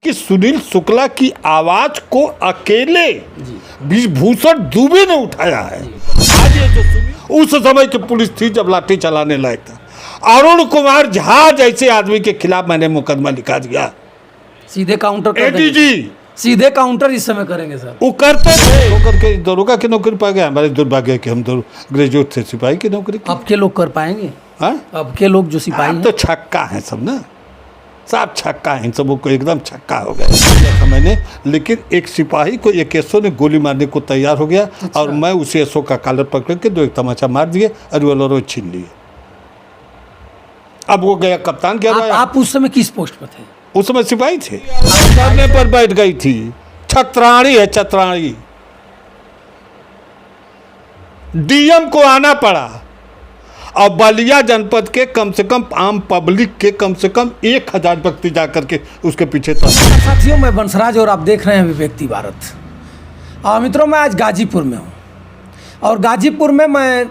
कि सुनील शुक्ला की आवाज को अकेले ब्रिजभूषण दुबे ने उठाया है। आज ये जो सुनील, उस समय की पुलिस थी जब लाठी चलाने लायक था। अरुण कुमार झा जैसे आदमी के खिलाफ मैंने मुकदमा लिखा दिया। सीधे काउंटर कर देंगे। एडीजी सीधे काउंटर इस समय करेंगे सर। वो करते थे, वो करके दरोगा की नौकरी पा गए। हमारे दुर्भाग्य है कि हम ग्रेजुएट थे, सिपाही की नौकरी की। अब के लोग कर पाएंगे? हाँ, अब के लोग जो सिपाही हैं तो छक्का है सब ना, सब छक्का है, इन सबों को एकदम छक्का हो गया मैंने। लेकिन एक सिपाही को एक एसओ ने गोली मारने को तैयार हो गया। अच्छा। और मैं उसी एसओ का कॉलर पकड़ के दो एक तमाचा मार दिए और वो छीन लिए। अब वो गया कप्तान क्या आप उस समय किस पोस्ट पर थे? उस समय सिपाही थे। धरने पर बैठ गई थी। छत्राणी है, छत्राणी। डीएम को आना पड़ा और बलिया जनपद के कम से कम आम पब्लिक के कम से कम 1000 व्यक्ति जाकर के उसके पीछे था। साथियों, मैं बंसराज और आप देख रहे हैं अभिव्यक्ति भारत। और मित्रों, मैं आज गाजीपुर में हूँ और गाजीपुर में मैं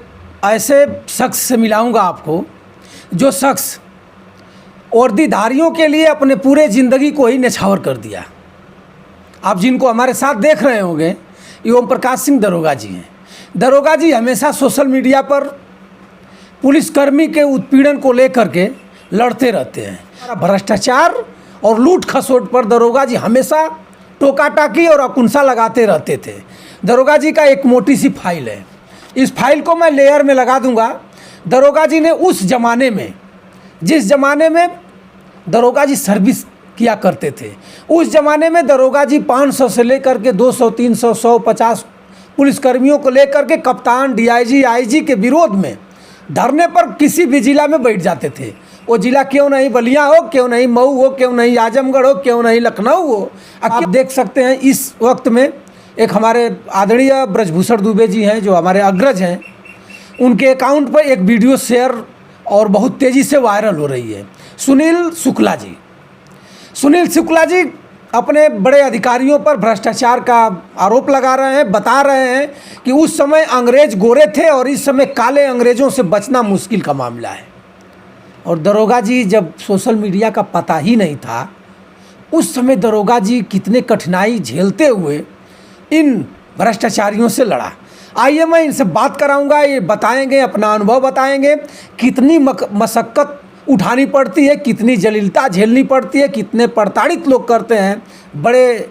ऐसे शख्स से मिलाऊंगा आपको जो शख्स वर्दीधारियों के लिए अपने पूरे ज़िंदगी को ही न्यौछावर कर दिया। आप जिनको हमारे साथ देख रहे होंगे, ये ओम प्रकाश सिंह दरोगा जी हैं। दरोगा जी हमेशा सोशल मीडिया पर पुलिसकर्मी के उत्पीड़न को लेकर के लड़ते रहते हैं। भ्रष्टाचार और लूट खसोट पर दरोगा जी हमेशा टोका टाकी और अकुंसा लगाते रहते थे। दरोगा जी का एक मोटी सी फाइल है, इस फाइल को मैं लेयर में लगा दूंगा। दरोगा जी ने उस ज़माने में, जिस ज़माने में दरोगा जी सर्विस किया करते थे, उस ज़माने में दरोगा जी 500 से लेकर के 200, 300, 150 पुलिसकर्मियों को लेकर के कप्तान, डीआईजी, आईजी के विरोध में धरने पर किसी भी जिला में बैठ जाते थे। वो जिला क्यों नहीं बलिया हो, क्यों नहीं मऊ हो, क्यों नहीं आजमगढ़ हो, क्यों नहीं लखनऊ हो। आप देख सकते हैं इस वक्त में एक हमारे आदरणीय ब्रिजभूषण दुबे जी हैं जो हमारे अग्रज हैं, उनके अकाउंट पर एक वीडियो शेयर और बहुत तेज़ी से वायरल हो रही है। सुनील शुक्ला जी अपने बड़े अधिकारियों पर भ्रष्टाचार का आरोप लगा रहे हैं, बता रहे हैं कि उस समय अंग्रेज गोरे थे और इस समय काले अंग्रेज़ों से बचना मुश्किल का मामला है। और दरोगा जी जब सोशल मीडिया का पता ही नहीं था, उस समय दरोगा जी कितने कठिनाई झेलते हुए इन भ्रष्टाचारियों से लड़ा। आइए मैं इनसे बात कराऊंगा, ये बताएंगे, अपना अनुभव बताएंगे, कितनी मशक्क़त उठानी पड़ती है, कितनी जलीलता झेलनी पड़ती है, कितने प्रताड़ित लोग करते हैं बड़े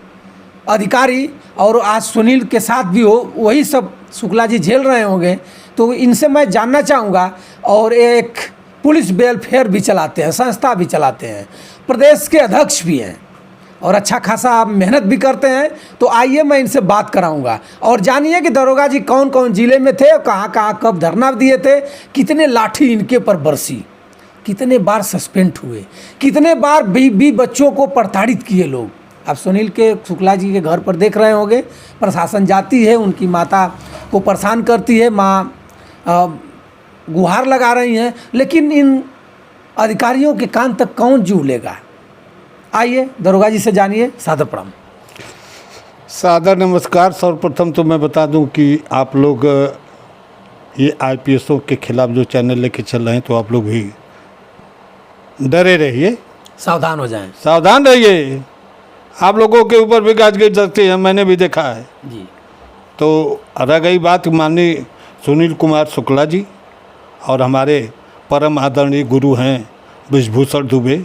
अधिकारी। और आज सुनील के साथ भी हो वही सब शुक्ला जी झेल रहे होंगे, तो इनसे मैं जानना चाहूँगा। और एक पुलिस वेलफेयर भी चलाते हैं, संस्था भी चलाते हैं, प्रदेश के अध्यक्ष भी हैं और अच्छा खासा मेहनत भी करते हैं। तो आइए मैं इनसे बात कराऊंगा और जानिए कि दरोगा जी कौन कौन ज़िले में थे, कहाँ कहाँ कब धरना दिए थे, कितने लाठी इनके पर बरसी, कितने बार सस्पेंड हुए, कितने बार भी बच्चों को प्रताड़ित किए लोग। अब सुनील के शुक्ला जी के घर पर देख रहे होंगे, प्रशासन जाती है, उनकी माता को परेशान करती है, माँ गुहार लगा रही हैं, लेकिन इन अधिकारियों के कान तक कौन जू लेगा। आइए दरोगा जी से जानिए। सादर प्रणाम। सादर नमस्कार। सर्वप्रथम तो मैं बता दूं कि आप लोग ये आईपीएसओं के खिलाफ जो चैनल लेके चल रहे हैं, तो आप लोग भी डरे रहिए, सावधान हो जाएं, सावधान रहिए। आप लोगों के ऊपर भी गाज-गज सकते हैं, मैंने भी देखा है जी। तो रह गई बात माननीय सुनील कुमार शुक्ला जी और हमारे परम आदरणीय गुरु हैं ब्रिजभूषण दुबे,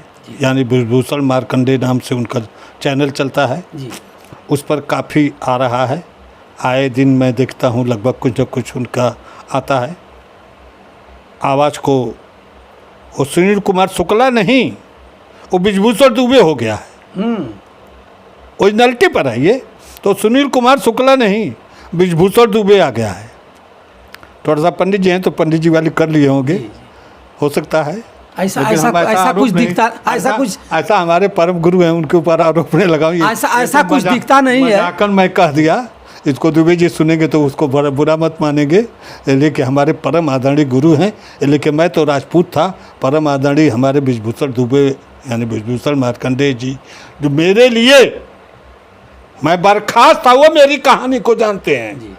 यानी ब्रिजभूषण मार्कंडे नाम से उनका चैनल चलता है जी। उस पर काफ़ी आ रहा है, आए दिन मैं देखता हूँ लगभग कुछ न कुछ उनका आता है। आवाज़ को वो सुनील कुमार शुक्ला नहीं, वो ब्रिजभूषण दुबे हो गया है, ओरिजिनलिटी पर है ये। तो सुनील कुमार शुक्ला नहीं, ब्रिजभूषण दुबे आ गया है। थोड़ा सा पंडित जी हैं तो पंडित जी वाली कर लिए होंगे, हो सकता है। ऐसा कुछ दिखता, ऐसा हमारे परम गुरु हैं, उनके ऊपर आरोप नहीं लगाऊं। ऐसा कुछ दिखता नहीं है। मजाकन मैं कह दिया, इसको दुबे जी सुनेंगे तो उसको बुरा मत मानेंगे, लेकिन हमारे परम आदरणीय गुरु हैं। लेकिन मैं तो राजपूत था, परम आदरणीय हमारे ब्रिजभूषण दुबे यानी ब्रिजभूषण मार्कंडे जी, जो मेरे लिए मैं बर्खास्त था, वो मेरी कहानी को जानते हैं जी।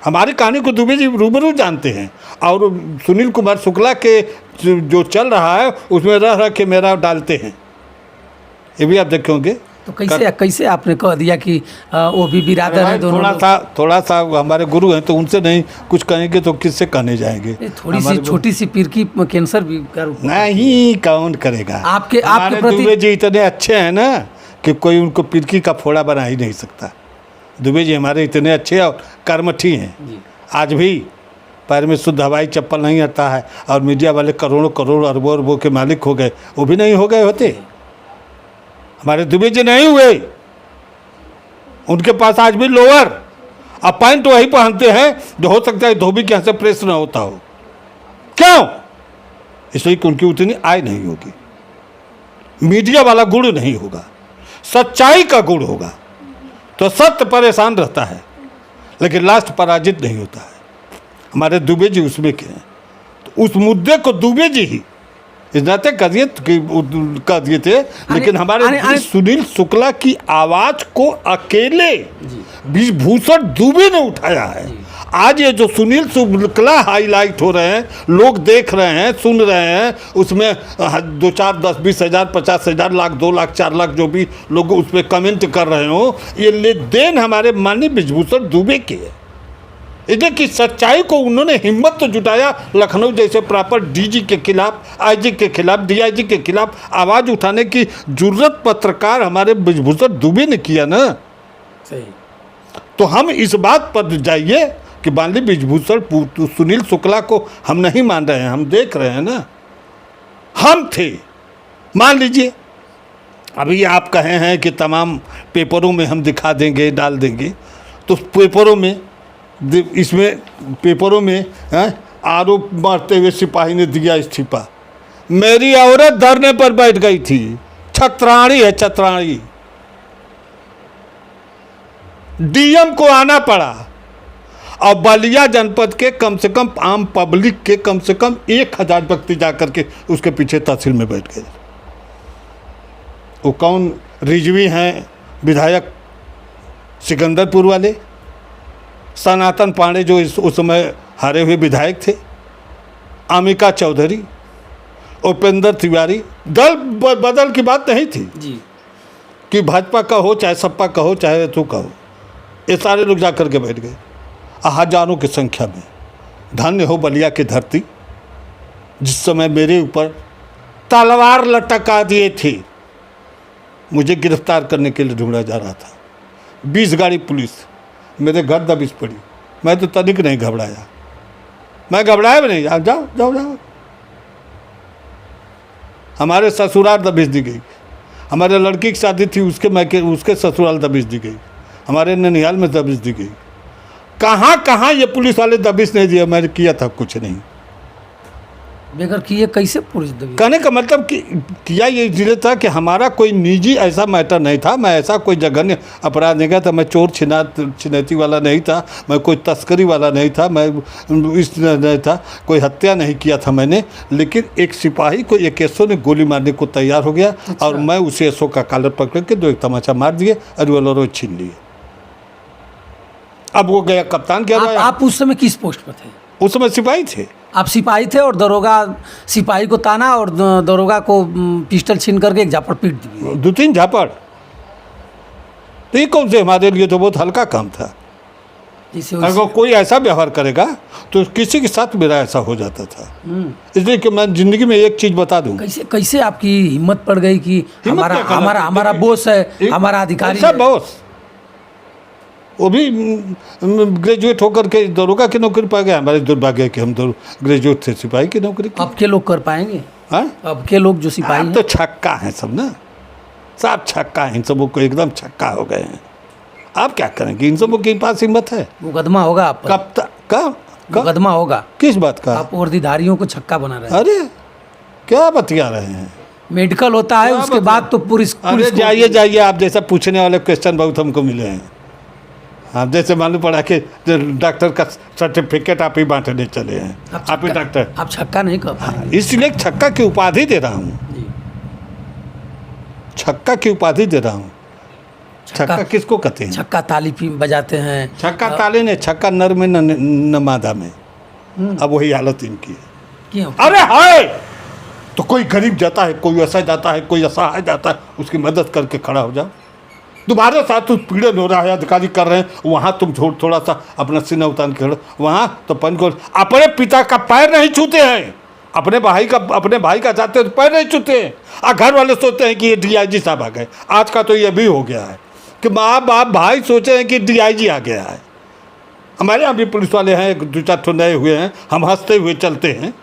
हमारी कहानी को दुबे जी रूबरू जानते हैं। और सुनील कुमार शुक्ला के जो चल रहा है उसमें रह के मेरा डालते हैं। ये भी आप देखे होंगे। तो कैसे आपने कह दिया कि वो भी बिरादर है दोनों लोग? थोड़ा सा हमारे गुरु हैं तो उनसे नहीं कुछ कहेंगे तो किससे कहने जाएंगे। थोड़ी सी छोटी सी पीर की कैंसर भी नहीं, कौन करेगा। आपके प्रति दुबे जी इतने अच्छे हैं ना कि कोई उनको पिरकी का फोड़ा बना ही नहीं सकता। दुबे जी हमारे इतने अच्छे और कर्मठी हैं। आज भी पैर में शुद्ध हवाई चप्पल नहीं आता है और मीडिया वाले करोड़ों करोड़ अरबों अरबों के मालिक हो गए, वो भी नहीं हो गए होते। हमारे दुबे जी नहीं हुए। उनके पास आज भी लोअर और पैंट वही पहनते हैं जो हो सकता है धोबी के यहाँ से प्रेस ना होता हो। क्यों? इसलिए कि उनकी उतनी आय नहीं होगी, मीडिया वाला गुण नहीं होगा, सच्चाई का गुण होगा। तो सत्य परेशान रहता है लेकिन लास्ट पराजित नहीं होता है। हमारे दुबे जी उसमें के हैं। तो उस मुद्दे को दुबे जी ही इस नाते कर दिए थे। लेकिन हमारे सुनील शुक्ला की आवाज को अकेले ब्रिजभूषण दुबे ने उठाया है। आज ये जो सुनील शुक्ला हाईलाइट हो रहे हैं, लोग देख रहे हैं, सुन रहे हैं, उसमें 2 4 10 20 हज़ार 50 हज़ार लाख 2 लाख 4 लाख जो भी लोग उस पर कमेंट कर रहे हो, ये लेन हमारे माननीय ब्रिजभूषण दुबे के है। इसलिए कि सच्चाई को उन्होंने हिम्मत तो जुटाया। लखनऊ जैसे प्रॉपर डीजी के खिलाफ, आईजी के खिलाफ, डीआईजी के खिलाफ आवाज़ उठाने की जुर्रत पत्रकार हमारे ब्रिजभूषण दुबे ने किया ना। सही। तो हम इस बात पर जाइए कि माननीय ब्रिजभूषण सुनील शुक्ला को हम नहीं मान रहे हैं, हम देख रहे हैं ना। हम थे, मान लीजिए अभी आप कहे हैं कि तमाम पेपरों में हम दिखा देंगे, डाल देंगे, तो पेपरों में इसमें पेपरों में आरोप मारते हुए सिपाही ने दिया इस्तीफा। मेरी औरत धरने पर बैठ गई थी। छत्राणी है, छत्राणी। डीएम को आना पड़ा और बलिया जनपद के कम से कम आम पब्लिक के कम से कम 1000 व्यक्ति जाकर के उसके पीछे तहसील में बैठ गए। वो कौन? रिजवी हैं विधायक सिकंदरपुर वाले, सनातन पांडे जो उस समय हारे हुए विधायक थे, अमिका चौधरी, उपेंद्र तिवारी। दल बदल की बात नहीं थी जी, कि भाजपा का हो चाहे सपा का हो चाहे तो का हो, ये सारे लोग जाकर के बैठ गए हजारों की संख्या में। धन्य हो बलिया की धरती, जिस समय मेरे ऊपर तलवार लटका दिए थे, मुझे गिरफ्तार करने के लिए ढूंढा जा रहा था। 20 गाड़ी पुलिस मेरे घर दबिश पड़ी। मैं तो तनिक नहीं घबराया, मैं घबराया भी नहीं। जाओ जाओ जाओ। हमारे ससुराल दबिश दी गई, हमारे लड़की की शादी थी उसके ससुराल दबिश दी गई, हमारे ननिहाल में दबिश दी गई। कहाँ कहाँ ये पुलिस वाले दबिश नहीं दिया, मैंने किया था कुछ नहीं। बेगर किए कैसे पुलिस दबिश? कहने का मतलब कि किया ये इसलिए था कि हमारा कोई निजी ऐसा मैटर नहीं था, मैं ऐसा कोई जघन्य अपराध नहीं किया था, मैं चोर छिनैती वाला नहीं था, मैं कोई तस्करी वाला नहीं था, मैं इस नहीं था, कोई हत्या नहीं किया था मैंने। लेकिन एक सिपाही को एक एसओ ने गोली मारने को तैयार हो गया। अच्छा। और मैं उस एसओ का कॉलर पकड़ के 2 एक तमाचा मार दिए और वो छीन लिए। अब वो गया कप्तान क्या? आप उस समय किस पोस्ट पर थे? उस समय सिपाही थे। आप सिपाही थे और दरोगा सिपाही को ताना और दरोगा को पिस्टल छीन करके एक झापड़ पीट दी। 2-3 झापड़। तो ये कौन से हमारे लिए तो बहुत हल्का काम था। अगर कोई ऐसा व्यवहार करेगा तो किसी के साथ मेरा ऐसा हो जाता था। इसलिए कि मैं जिंदगी में एक चीज़ बता दूं। कैसे आपकी हिम्मत पड़ गई कि हमारा बॉस है, हमारा अधिकारी है? बॉस वो भी ग्रेजुएट होकर के दरोगा की नौकरी पा गया। हमारे दुर्भाग्य कि हम ग्रेजुएट थे, सिपाही की नौकरी। अब के लोग कर पाएंगे? हाँ, अब के लोग जो सिपाही हैं तो छक्का हैं सब ना, सब छक्का हैं। इन सबों को एकदम छक्का हो गए हैं। आप क्या करेंगे? इन सबों के पास हिम्मत है? मुकदमा होगा आप पर। कब मुकदमा होगा? किस बात का? आप वर्दीधारियों को छक्का बना रहे हैं। अरे क्या बतिया रहे हैं? मेडिकल होता है, उसके बाद तो पुलिस। जाइए आप जैसा पूछने वाले क्वेश्चन बहुत हमको मिले हैं। हाँ, जैसे मालूम पड़ा कि डॉक्टर का सर्टिफिकेट आप ही बांटने चले हैं। आप ही डॉक्टर। आप छक्का नहीं कर पाएंगे। इसलिए छक्का की उपाधि दे रहा हूँ, छक्का की उपाधि दे रहा हूँ। छक्का किसको कहते हैं? छक्का ताली बजाते हैं। छक्का ताली ने, छक्का नर में न मादा में। अब वही हालत इनकी है। क्यों? अरे हाय तो कोई गरीब जाता है, कोई ऐसा जाता है, कोई असहाय जाता है, उसकी मदद करके खड़ा हो जाओ। तुम्हारे साथ तो पीड़न हो रहा है, अधिकारी कर रहे हैं, वहाँ तुम थोड़ा सा अपना सीना उतार के खड़े, वहाँ तो अपने पिता का पैर नहीं छूते हैं, अपने भाई का जाते हैं तो पैर नहीं छूते हैं। और घर वाले सोचते हैं कि ये DIG साहब आ गए। आज का तो ये भी हो गया है कि माँ बाप भाई सोचे हैं कि DIG आ गया है। हमारे यहाँ भी पुलिस वाले हैं, 2-4 ठो नए हुए हैं, हम हंसते हुए चलते हैं,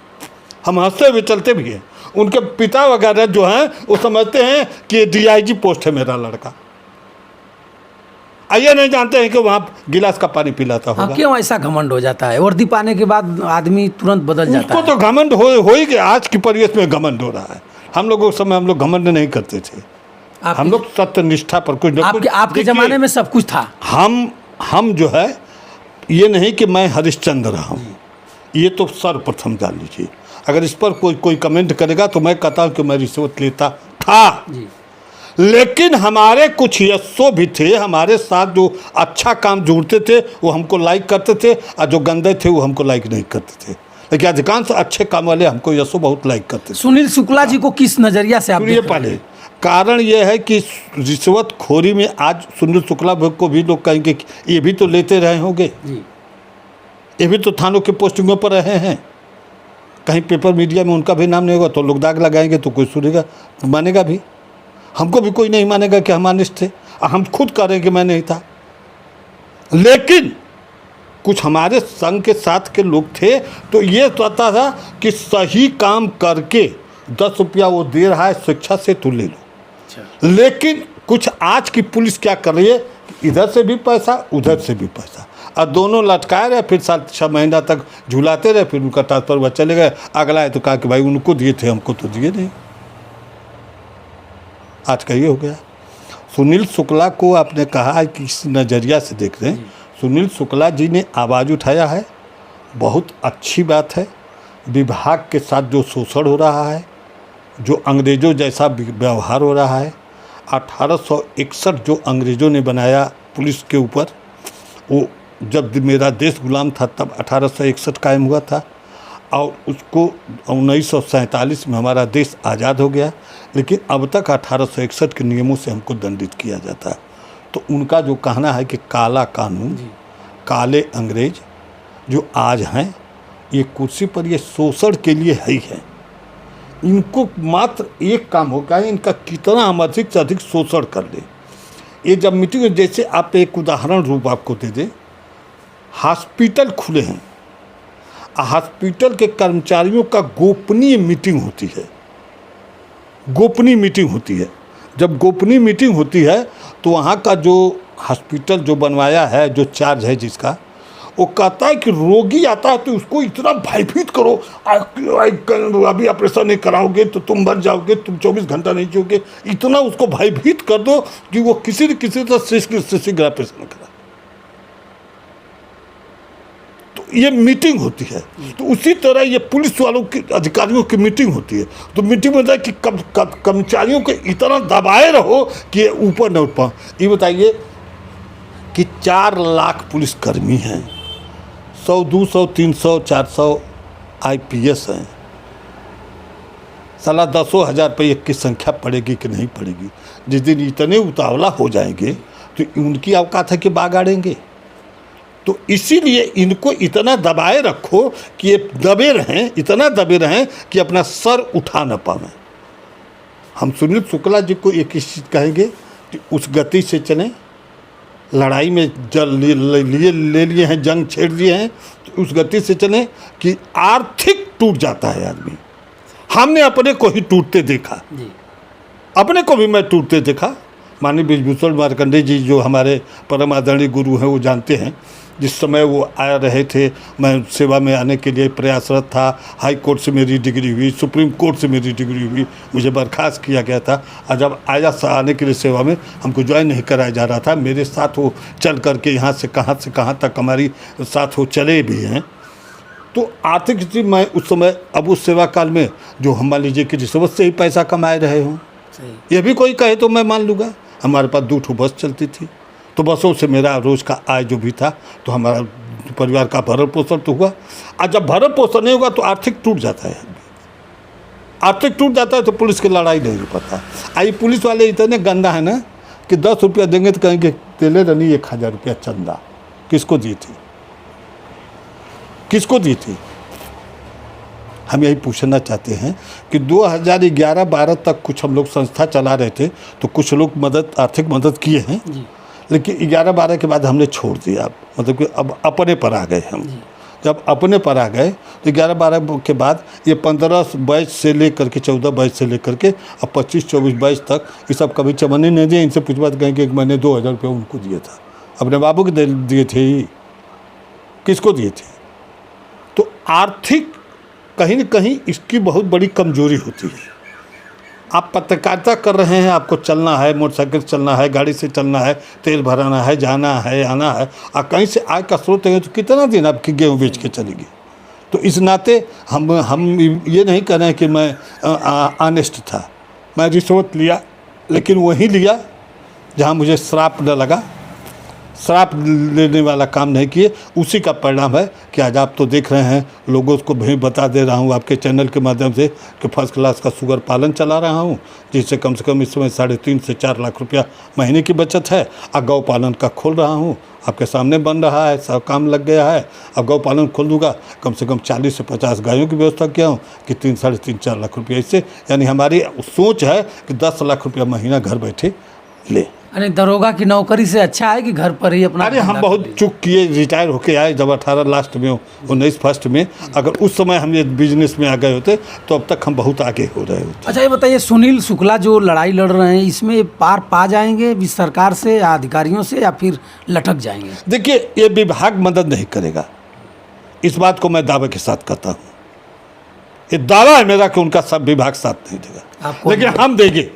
हम हंसते हुए चलते भी हैं। उनके पिता वगैरह जो हैं वो समझते हैं कि ये DIG पोस्ट है मेरा लड़का, आइए नहीं जानते हैं कि वहाँ गिलास का पानी पिलाता होगा। क्यों ऐसा घमंड हो जाता है? वर्दी पाने के बाद आदमी तुरंत बदल जाता है। उसको तो घमंड हो ही गया। आज की परिवेश में घमंड हो रहा है। हम लोग उस समय हम लोग घमंड नहीं करते थे, हम लोग सत्य निष्ठा पर कुछ न कुछ। आपके ज़माने में सब कुछ था। हम जो है, ये नहीं कि मैं हरिश्चंद्र रहा हूँ, ये तो सर्वप्रथम जान लीजिए। अगर इस पर कोई कमेंट करेगा तो मैं कहता हूँ कि मैं रिश्वत लेता था जी। लेकिन हमारे कुछ यशो भी थे, हमारे साथ जो अच्छा काम जुड़ते थे वो हमको लाइक करते थे, और जो गंदे थे वो हमको लाइक नहीं करते थे। लेकिन अधिकांश अच्छे काम वाले हमको यशो बहुत लाइक करते थे। सुनील शुक्ला जी को किस नज़रिया से आप देख रहे हैं? पहले कारण ये है कि रिश्वत खोरी में आज सुनील शुक्ला को भी लोग कहेंगे कि ये भी तो लेते रहे होंगे, ये भी तो थानों के पोस्टिंगों पर रहे हैं, कहीं पेपर मीडिया में उनका भी नाम नहीं होगा तो लोग दाग लगाएंगे, तो कोई सुनेगा, मानेगा भी। हमको भी कोई नहीं मानेगा कि हम अनिष्ट थे, हम खुद कह रहे हैं कि मैं नहीं था। लेकिन कुछ हमारे संघ के साथ के लोग थे तो ये कहता था कि सही काम करके 10 रुपया वो दे रहा है शिक्षा से, तो ले लो। लेकिन कुछ आज की पुलिस क्या कर रही है, इधर से भी पैसा उधर से भी पैसा, और दोनों लटकाए रहे, फिर 7-6 महीना तक झुलाते रहे, फिर उनका ट्रांसफर हुआ, चले गए। अगला है तो कहा कि भाई उनको दिए थे, हमको तो दिए नहीं। आज का ये हो गया। सुनील शुक्ला को आपने कहा है कि इस नज़रिया से देख रहे हैं, सुनील शुक्ला जी ने आवाज़ उठाया है, बहुत अच्छी बात है। विभाग के साथ जो शोषण हो रहा है, जो अंग्रेज़ों जैसा व्यवहार हो रहा है, 1861 जो अंग्रेज़ों ने बनाया पुलिस के ऊपर, वो जब मेरा देश गुलाम था तब 1861 कायम हुआ था, और उसको 1947 में हमारा देश आज़ाद हो गया। लेकिन अब तक 1861 के नियमों से हमको दंडित किया जाता है। तो उनका जो कहना है कि काला कानून, काले अंग्रेज जो आज हैं, ये कुर्सी पर ये शोषण के लिए ही है। इनको मात्र एक काम होगा, इनका कितना हम अधिक से अधिक शोषण कर ले। ये जब मीटिंग, जैसे आप एक उदाहरण रूप आपको दे दें, हॉस्पिटल खुले हैं, हॉस्पिटल के कर्मचारियों का गोपनीय मीटिंग होती है, गोपनीय मीटिंग होती है। जब गोपनीय मीटिंग होती है तो वहाँ का जो हॉस्पिटल जो बनवाया है, जो चार्ज है जिसका, वो कहता है कि रोगी आता है तो उसको इतना भयभीत करो, अभी ऑपरेशन नहीं कराओगे तो तुम मर जाओगे, तुम 24 घंटा नहीं जियोगे, इतना उसको भयभीत कर दो कि वो किसी न किसी तरह शीघ्र ऑपरेशन करा। ये मीटिंग होती है। तो उसी तरह ये पुलिस वालों की, अधिकारियों की मीटिंग होती है। तो मीटिंग में होता है कि कर्मचारियों को इतना दबाए रहो कि ऊपर न उठ पाओ। ये बताइए कि 4 लाख पुलिसकर्मी हैं, 100, 200, 300, 400 IPS हैं, साला 10,000 रुपये की संख्या पड़ेगी कि नहीं पड़ेगी? जिस दिन इतने उतावला हो जाएंगे तो उनकी औकात है कि बागाड़ेंगे। तो इसीलिए इनको इतना दबाए रखो कि ये दबे रहें, इतना दबे रहें कि अपना सर उठा न पाएं। हम सुनील शुक्ला जी को एक चीज़ कहेंगे कि उस गति से चलें। लड़ाई में ले लिए हैं, जंग छेड़ लिए हैं, तो उस गति से चलें कि आर्थिक टूट जाता है आदमी। हमने अपने को ही टूटते देखा, अपने को भी मैं टूटते देखा। माननीय ब्रिजभूषण मार्कंडेय जी जो हमारे परम आदरणीय गुरु हैं, वो जानते हैं, जिस समय वो आ रहे थे, मैं सेवा में आने के लिए प्रयासरत था। हाई कोर्ट से मेरी डिग्री हुई, सुप्रीम कोर्ट से मेरी डिग्री हुई, मुझे बर्खास्त किया गया था। और जब आया आने के लिए सेवा में, हमको ज्वाइन नहीं कराया जा रहा था। मेरे साथ वो चल करके यहाँ से कहाँ तक हमारी साथ वो चले भी हैं। तो आर्थिक स्थिति मैं उस समय, अब उस सेवा काल में जो हम मान लीजिए कि रिश्वत से ही पैसा कमाए रहे हों, ये भी कोई कहे तो मैं मान लूँगा। हमारे पास 2 ठो बस चलती थी, तो बसों से मेरा रोज़ का आय जो भी था, तो हमारा परिवार का भरण पोषण तो हुआ। और जब भरण पोषण नहीं होगा तो आर्थिक टूट जाता है। आर्थिक टूट जाता है तो पुलिस की लड़ाई नहीं हो पाता। आई पुलिस वाले इतने गंदा है ना कि 10 रुपया देंगे तो कहेंगे तेले रनी 1000 रुपया चंदा। किसको दी थी, किसको दी थी? हम यही पूछना चाहते हैं कि 2011-12 तक कुछ हम लोग संस्था चला रहे थे, तो कुछ लोग मदद, आर्थिक मदद किए हैं, लेकिन 11-12 के बाद हमने छोड़ दिया। मतलब कि अब अपने पर आ गए हम। जब अपने पर आ गए तो 11-12 के बाद ये 15 बैच से लेकर के 14 बैच से लेकर के अब 25-24 बैच तक ये सब कभी चमने नहीं दिए। इनसे पूछ बात कहेंगे कि मैंने 2000 रुपये उनको दिए था, अपने बाबू को दिए थे, किसको दिए थे? तो आर्थिक कहीं न कहीं इसकी बहुत बड़ी कमजोरी होती है। आप पत्रकारिता कर रहे हैं, आपको चलना है, मोटरसाइकिल चलना है, गाड़ी से चलना है, तेल भराना है, जाना है, आना है, और कहीं से आय का स्रोत है तो कितना दिन आपकी गेहूँ बेच के चलेगी? तो इस नाते हम ये नहीं कह रहे हैं कि मैं ऑनेस्ट था, मैं रिश्वत लिया, लेकिन वही लिया जहाँ मुझे श्राप न लगा। श्राप लेने वाला काम नहीं किए, उसी का परिणाम है कि आज आप तो देख रहे हैं, लोगों को भी बता दे रहा हूँ आपके चैनल के माध्यम से कि फर्स्ट क्लास का शुगर पालन चला रहा हूँ, जिससे कम से कम इस समय 3.5 से 4 लाख रुपया महीने की बचत है। और गौ पालन का खोल रहा हूँ, आपके सामने बन रहा है, सब काम लग गया है। अब गौ पालन खोल दूँगा, कम से कम 40 से 50 गायों की व्यवस्था किया हूँ कि 3-4.5 लाख रुपया इससे, यानी हमारी सोच है कि 10 लाख रुपया महीना घर बैठे ले। यानी दरोगा की नौकरी से अच्छा है कि घर पर ही अपना। अरे हम बहुत चूक किए, रिटायर होके आए जब 18 लास्ट में 19 फर्स्ट में। अगर उस समय हम ये बिजनेस में आ गए होते तो अब तक हम बहुत आगे हो रहे होते। अच्छा ये बताइए, सुनील शुक्ला जो लड़ाई लड़ रहे हैं, इसमें पार पा जाएंगे भी सरकार से या अधिकारियों से, या फिर लटक जाएंगे? देखिए, ये विभाग मदद नहीं करेगा, इस बात को मैं दावे के साथ कहता हूँ। ये दावा है मेरा कि उनका सब विभाग साथ नहीं देगा, लेकिन हम देंगे।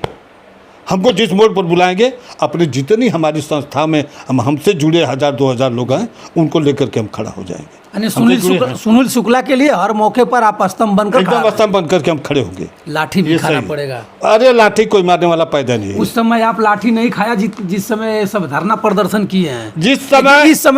हमको जिस मोड़ पर बुलाएंगे, अपने जितनी हमारी संस्था में हमसे जुड़े 1000-2000 लोग हैं, उनको लेकर के हम खड़ा हो जाएंगे। यानी सुनील शुक्ला के लिए हर मौके पर आप स्तंभ बनकर, एकदम स्तंभ बनकर के हम खड़े होंगे। लाठी भी खाना पड़ेगा? अरे लाठी कोई मारने वाला पैदा नहीं है। उस समय आप लाठी नहीं खाया जिस समय सब धरना प्रदर्शन किए हैं?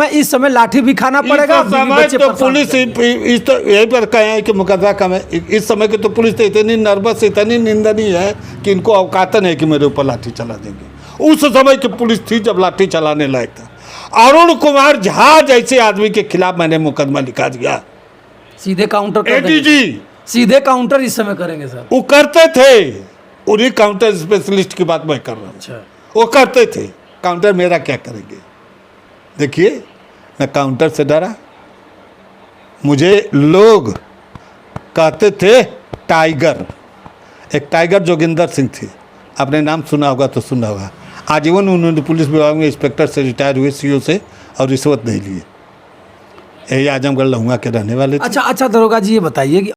इस समय लाठी भी खाना पड़ेगा। तो पुलिस यही पर कहे हैं कि मुकदमा कम है। इस समय की तो पुलिस तो इतनी नर्वस, इतनी निंदनीय है कि इनको औकात नहीं है कि मेरे ऊपर लाठी चला देंगे। उस समय की पुलिस थी जब लाठी चलाने लायक था। अरुण कुमार झा जैसे आदमी के खिलाफ मैंने मुकदमा लिखा दिया। सीधे काउंटर एडीजी सीधे काउंटर इस समय करेंगे सर? वो करते थे, उन्हीं काउंटर स्पेशलिस्ट की बात मैं कर रहा हूँ। अच्छा, वो करते थे, काउंटर मेरा क्या करेंगे? देखिए, मैं काउंटर से डरा, मुझे लोग कहते थे टाइगर। एक टाइगर जोगिंदर सिंह थे, आपने नाम सुना होगा तो सुना होगा। आजीवन उन्होंने पुलिस विभाग में इंस्पेक्टर से रिटायर हुए, सीओ से, और रिश्वत नहीं लिए। यही आजमगढ़ लहुआ के रहने वाले थे। अच्छा दरोगा जी, ये बताइए कि